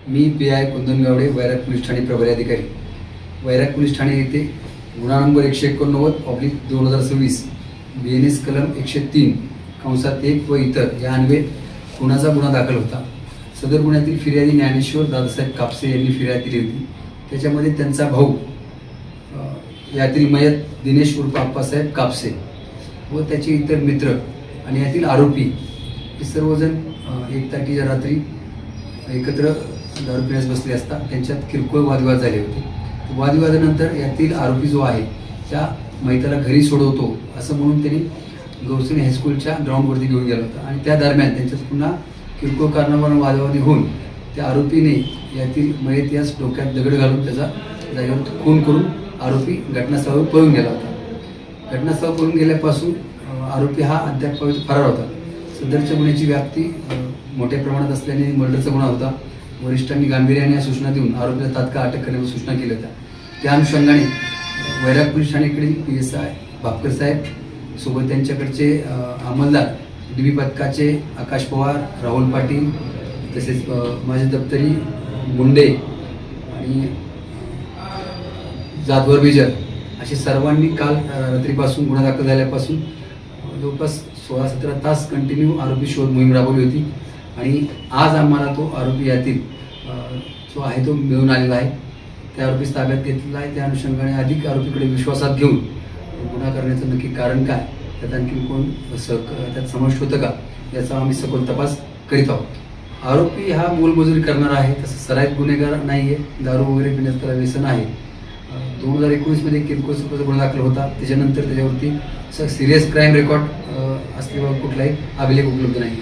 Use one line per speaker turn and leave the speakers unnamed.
मी PI कुंदनगावडे, वैराग police Thane प्रभारी अधिकारी. वैराग police Thane येथे गुन्हा नंबर 189/2026 BNS कलम 103(1) व इतर या अन्वये खुनाचा गुन्हा दाखल होता. सदर गुन्ह्यातील फिर्यादी ज्ञानेश्वर दादासाहेब कापसे यांनी फिर्याद दिली होती. त्याच्यामध्ये त्यांचा भाऊ यातील मयत दिनेश उर्फ आप्पासाहेब कापसे व त्याचे इतर मित्र आणि यातील आरोपी हे सर्वजण 1 तारखेच्या रात्री एकत्र दारू पिण्यास बसले असता त्यांच्यात किरकोळ वादविवाद झाले होते. वादविवादानंतर यातील आरोपी जो आहे त्या मैताला घरी सोडवतो असं म्हणून त्यांनी गौसनी हायस्कूलच्या ग्राउंडवरती घेऊन गेला होता आणि त्या दरम्यान त्यांच्यात पुन्हा किरकोळ कारणावरून वादावादी होऊन त्या आरोपीने यातील मयत यास डोक्यात दगड घालून त्याचा जागेवर खून करून आरोपी घटनास्थळावर पळून गेला होता. घटनास्थळावर पळून गेल्यापासून आरोपी हा अद्याप फरार होता. सदरच्या गुन्ह्याची व्याप्ती मोठ्या प्रमाणात असल्याने मर्डरचा गुन्हा होता. वरिष्ठांनी गांभीर्याने सूचना देऊन आरोपीला तात्काळ अटक करण्याची सूचना केली होत्या. त्या अनुषंगाने वैराग पोलीस ठाणेकडील PSI भापकर साहेब सोबत त्यांच्याकडचे अंमलदार DB पथकाचे आकाश पवार, राहुल पाटील तसेच माझे दप्तरी मुंडे आणि जाधवर बिजर असे सर्वांनी काल रात्रीपासून गुन्हा दाखल झाल्यापासून जवळपास 16-17 तास कंटिन्यू आरोपी शोध मोहीम राबवली होती आणि आज आम्हाला तो आरोपी यातील जो आहे तो मिळून आलेला आहे. त्या आरोपीस ताब्यात घेतलेला आहे. त्या अनुषंगाने अधिक आरोपीकडे विश्वासात घेऊन गुन्हा करण्याचं नक्की कारण काय, त्यात आणखी कोण त्यात समाविष्ट होतं का याचा आम्ही सखोल तपास करीत आहोत. आरोपी हा मोलमजुरी करणारा आहे, तसं सराईत गुन्हेगार नाही आहे. दारू वगैरे पिण्याचं त्याला व्यसन आहे. 2019 किरकोळ स्वरूपाचा गुन्हा दाखल होता. त्याच्यानंतर त्याच्यावरती सिरियस क्राईम रेकॉर्ड असल्याबाबत कुठलाही अभिलेख उपलब्ध नाही.